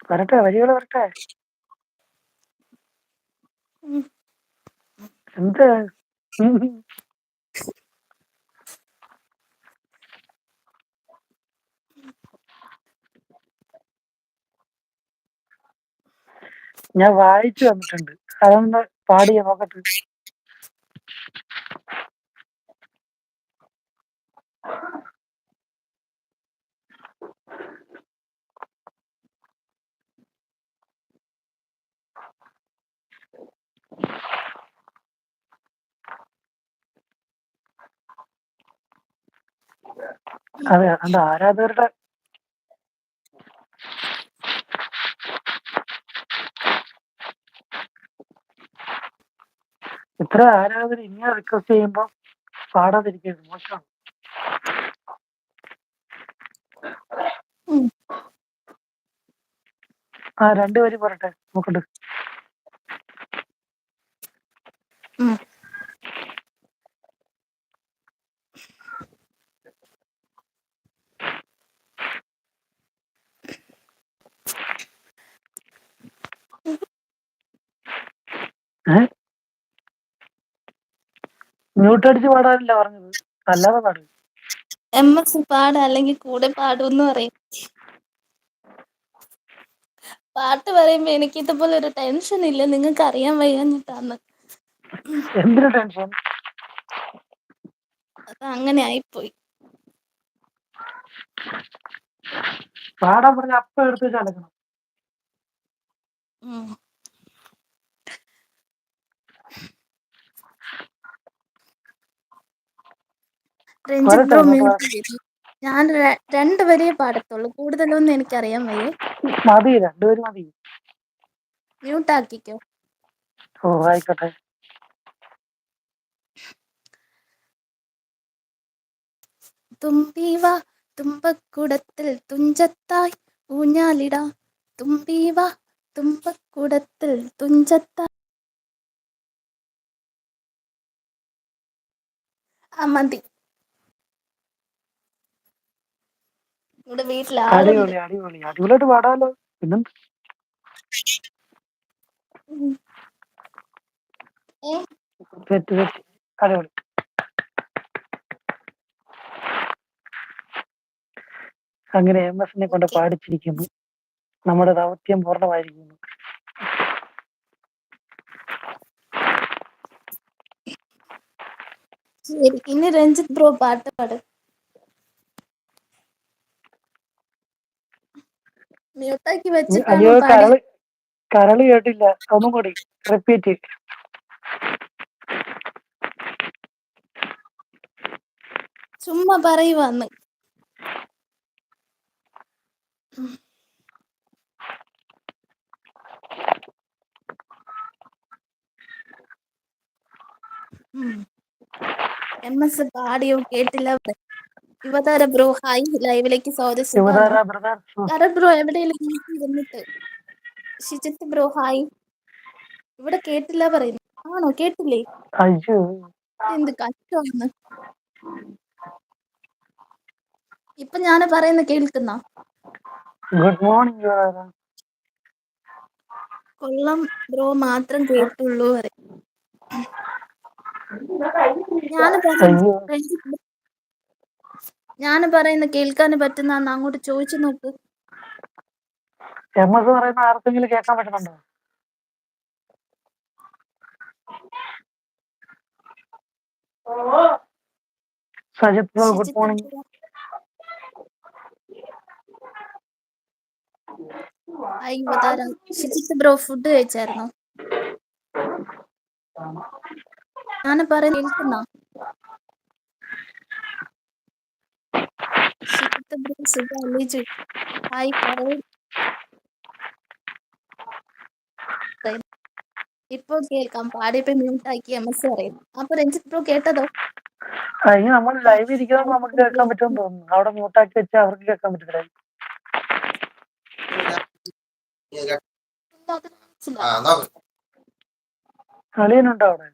വരട്ടെ, വരികൾ വരട്ടെ. എന്ത് ഞാൻ വായിച്ചു വന്നിട്ടുണ്ട്, അതൊന്ന് പാടിയ നോക്കട്ടെ. അതെ, അത് ആരാധകരുടെ ഇത്ര ആരാധകർ ഇങ്ങനെ റിക്വസ്റ്റ് ചെയ്യുമ്പോ പാടാതിരിക്കരുത്, മോശമാണ്. ആ, രണ്ടുപേരും പറട്ടെ നോക്കട്ടെ. മ്യൂട്ട് അടിച്ച് പാടാനല്ല പറഞ്ഞത്, അല്ലാതെ പാടും. MS പാട അല്ലെങ്കിൽ കൂടെ പാടുമെന്ന് പറയും. പാട്ട് പറയുമ്പോ എനിക്ക് ഇതുപോലെ ഒരു ടെൻഷൻ ഇല്ല, നിങ്ങൾക്ക് അറിയാൻ വയ്യാഞ്ഞിട്ടാണ്. എന്തിനു ടെൻഷൻ? അത് അങ്ങനെ ആയിപ്പോയി. പാടാൻ പറഞ്ഞ അപ്പം എടുത്ത് വെച്ച് അലക്കണം. രഞ്ജിത്ത് ബ്രോ മ്യൂട്ട് ചെയ്തു. ഞാൻ 2 വരിയെ പാടത്തുള്ളൂ, കൂടുതലൊന്നും എനിക്കറിയാൻ വയ്യേ. മതി, രണ്ടുപേരും മതി. മ്യൂട്ട് ആക്കിക്കോ. ഓ, ആയിക്കോട്ടെ. തുമ്പീവ തുമ്പക്കുടത്തിൽ തുഞ്ചത്തായി ഊഞ്ഞാലിട, തുമ്പീവ തുമ്പക്കുടത്തിൽ തുഞ്ചത്തായി. മതി. ഇവിടെ വീട്ടിൽ ആളുണ്ട്. അടിപൊളി അടിപൊളി അടിപൊളിയായിട്ട് പാടാലോ. പിന്നെ അടിപൊളി. അങ്ങനെ MS കൊണ്ട് പാടിച്ചിരിക്കുന്നു. നമ്മുടെ ദൗത്യം പൂർണ്ണമായിരിക്കുന്നു. ശരി, ഇനി രഞ്ജിത്ത് ബ്രോ പാട്ട് പാട്. മ്യൂട്ടാക്കി വെച്ചിട്ടാണോ അയ്യോ, പാടി? കരള് കേട്ടില്ല, ഒന്നും കൂടി റിപ്പീറ്റ്. ചുമ്മാ പറയുവാന്ന്. MS പാടിയോ കേട്ടില്ല. യുവതാര ബ്രോ ഹായ്, ലൈവിലേക്ക് സ്വാഗതം. കരൺ ബ്രോ എവിടെയെങ്കിലും ഇരുന്നിട്ട്. Shijith bro hi. ഇവിടെ കേട്ടില്ല പറയുന്നു. ആണോ, കേട്ടില്ലേ? അയ്യോ, എന്ത് കഷ്ടമാണ്. ഇപ്പൊ ഞാൻ പറയുന്ന കേൾക്കുന്ന? Good morning. കൊള്ളം ബ്രോ മാത്രം കേട്ടുള്ളൂ പറയും. ഞാൻ പറയുന്ന കേൾക്കാൻ പറ്റുന്ന അങ്ങോട്ട് ചോദിച്ചു നോക്ക്. MS പറയുന്ന ആർക്കെങ്കിലും കേൾക്കാൻ പറ്റുന്നുണ്ടോ? Sajith bro good morning. Shijith bro food കഴിച്ചായിരുന്നോ? ഞാൻ പറയുന്ന കേൾക്കുന്ന? ഷിജിത്ത് ബ്രോ സുഖല്ലേ ചോദിച്ചു. ഹായ് പറയൂ. ഇപ്പൊ കേൾക്കാം, പാടിയപ്പോ മ്യൂട്ടാക്കി MS പറയുന്നു. അപ്പൊ രഞ്ജിത്ത് ബ്രോ കേട്ടതോ? ഇനി നമ്മൾ ലൈവ് ഇരിക്കുന്നത് നമുക്ക് കേൾക്കാൻ പറ്റുമെന്ന് തോന്നുന്നു. അവിടെ മ്യൂട്ടാക്കി വെച്ചാൽ അവർക്ക് കേൾക്കാൻ പറ്റില്ല. അളിയനുണ്ടോ അവിടെ?